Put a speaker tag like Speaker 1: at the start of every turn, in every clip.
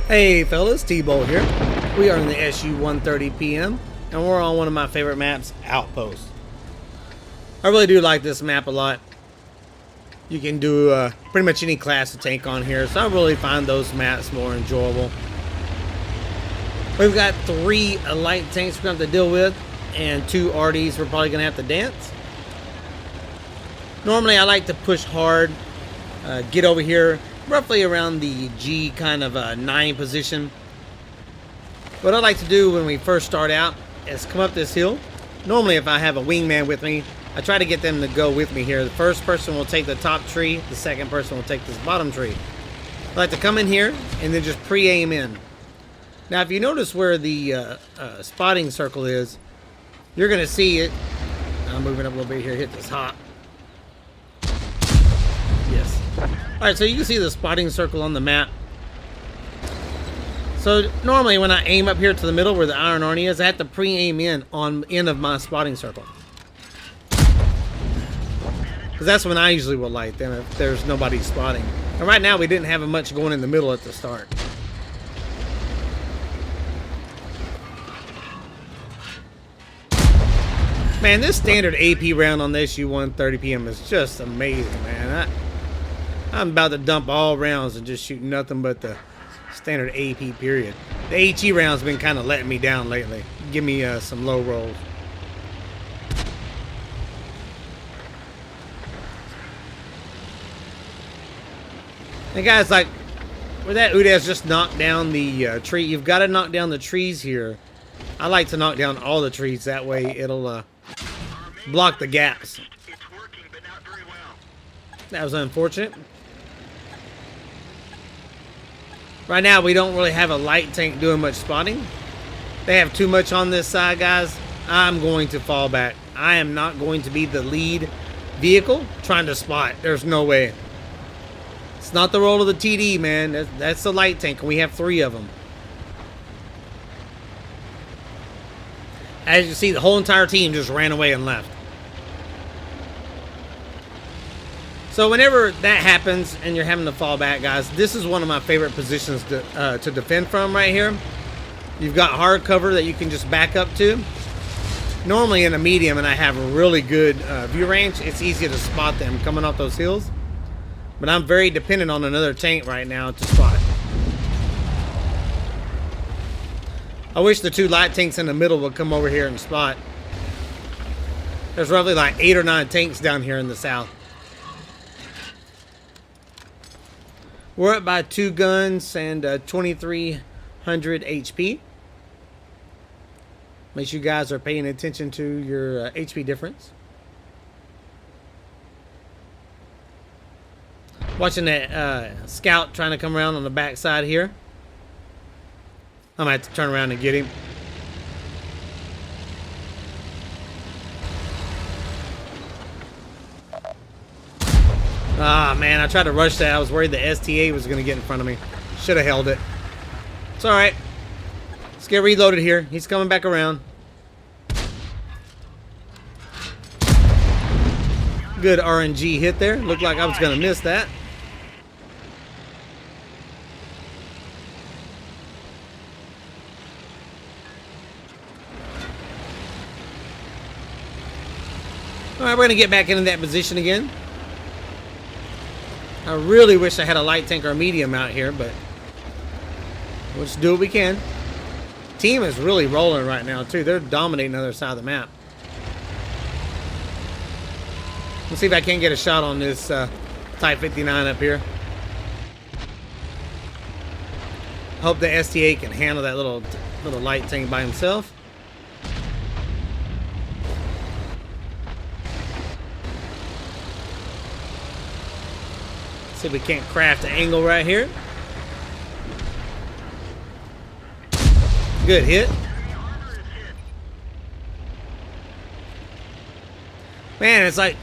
Speaker 1: Hey fellas, T-Bolt here. We are in the SU-130PM, and we're on one of my favorite maps, Outpost. I really do like this map a lot. You can do pretty much any class of tank on here, so I really find those maps more enjoyable. We've got 3 light tanks we're going to have to deal with, and 2 RDs we're probably going to have to dance. Normally I like to push hard, get over here roughly around the G kind of 9 position. What I like to do when we first start out is come up this hill. Normally if I have a wingman with me, I try to get them to go with me here. The first person will take the top tree, the second person will take this bottom tree. I like to come in here and then just pre-aim in. Now if you notice where the spotting circle is, you're going to see it. I'm moving up a little bit here, hit this hop. Yes. Alright, so you can see the spotting circle on the map. So normally when I aim up here to the middle where the iron army is, I have to pre-aim in on the end of my spotting circle. Because that's when I usually will light them, if there's nobody spotting. And right now we didn't have much going in the middle at the start. Man, this standard AP round on the SU-130PM is just amazing, man. I'm about to dump all rounds and just shoot nothing but the standard AP period. The HE round's been kind of letting me down lately. Give me some low rolls. And guys, like, where that Udaz just knocked down the tree, you've got to knock down the trees here. I like to knock down all the trees, that way it'll block the gaps. That was unfortunate. Right now we don't really have a light tank doing much spotting. They have too much on this side, guys. I'm going to fall back. I am not going to be the lead vehicle trying to spot. There's no way. It's not the role of the TD, man. That's the light tank, and we have 3 of them. As you see, the whole entire team just ran away and left. So whenever that happens and you're having to fall back, guys, this is one of my favorite positions to defend from right here. You've got hard cover that you can just back up to. Normally in a medium and I have a really good view range, it's easy to spot them coming off those hills. But I'm very dependent on another tank right now to spot. I wish the 2 light tanks in the middle would come over here and spot. There's roughly like 8 or 9 tanks down here in the south. We're up by 2 guns and 2,300 HP. Make sure you guys are paying attention to your HP difference. Watching that scout trying to come around on the back side here. I might have to turn around and get him. Ah, man, I tried to rush that. I was worried the STA was going to get in front of me. Should have held it. It's alright. Let's get reloaded here. He's coming back around. Good RNG hit there. Looked like I was going to miss that. Alright, we're going to get back into that position again. I really wish I had a light tank or a medium out here, but we'll just do what we can. Team is really rolling right now, too. They're dominating the other side of the map. Let's see if I can get a shot on this Type 59 up here. Hope the STA can handle that little light tank by himself. See if we can't craft an angle right here. Good hit. Man, it's like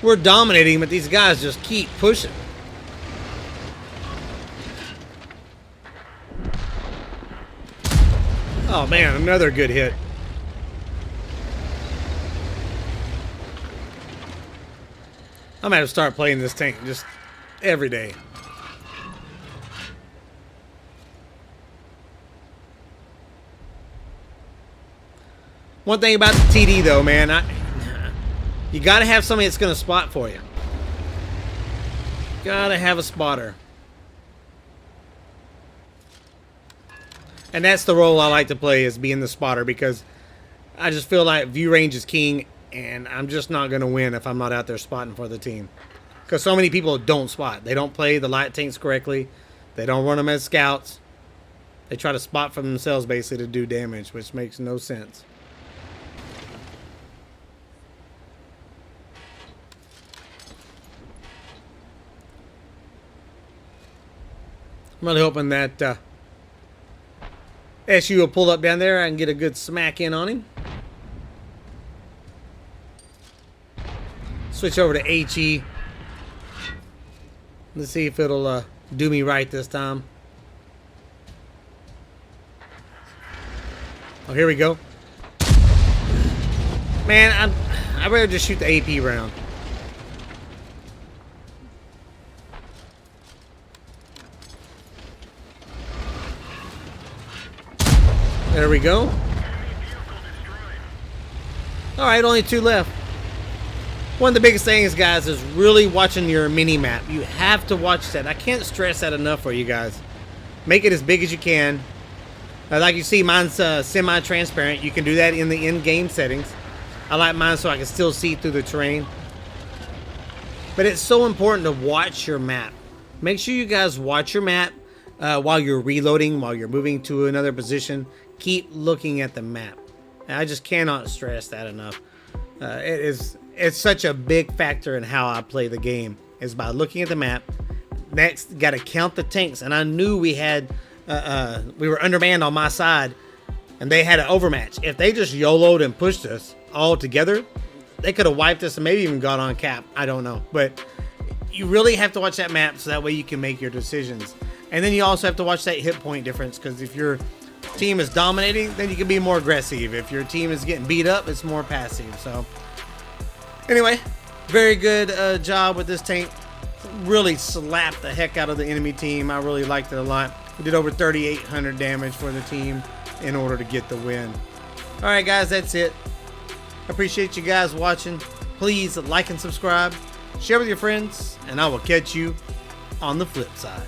Speaker 1: we're dominating, but these guys just keep pushing. Oh man, another good hit. I'm gonna have to start playing this tank just every day. One thing about the TD though, man, you gotta have somebody that's gonna spot for you. Gotta have a spotter. And that's the role I like to play, is being the spotter, because I just feel like view range is king, and I'm just not gonna win if I'm not out there spotting for the team. Because so many people don't spot. They don't play the light tanks correctly. They don't run them as scouts. They try to spot for themselves basically to do damage, which makes no sense. I'm really hoping that SU will pull up down there. I can get a good smack in on him. Switch over to HE. Let's see if it'll do me right this time. Oh, here we go. Man, I'd rather just shoot the AP round. There we go. Alright, only 2 left. One of the biggest things, guys, is really watching your mini-map. You have to watch that. I can't stress that enough for you guys. Make it as big as you can. Like you see, mine's semi-transparent. You can do that in the in-game settings. I like mine so I can still see through the terrain. But it's so important to watch your map. Make sure you guys watch your map while you're reloading, while you're moving to another position. Keep looking at the map. And I just cannot stress that enough. It's such a big factor in how I play the game, is by looking at the map. Next, got to count the tanks, and I knew we had we were undermanned on my side, and they had an overmatch. If they just YOLO'd and pushed us all together, they could have wiped us and maybe even got on cap. I don't know, but you really have to watch that map so that way you can make your decisions. And then you also have to watch that hit point difference, because if your team is dominating, then you can be more aggressive. If your team is getting beat up, it's more passive. So anyway, very good job with this tank. Really slapped the heck out of the enemy team. I really liked it a lot. We did over 3,800 damage for the team in order to get the win. Alright guys, that's it. I appreciate you guys watching. Please like and subscribe. Share with your friends, and I will catch you on the flip side.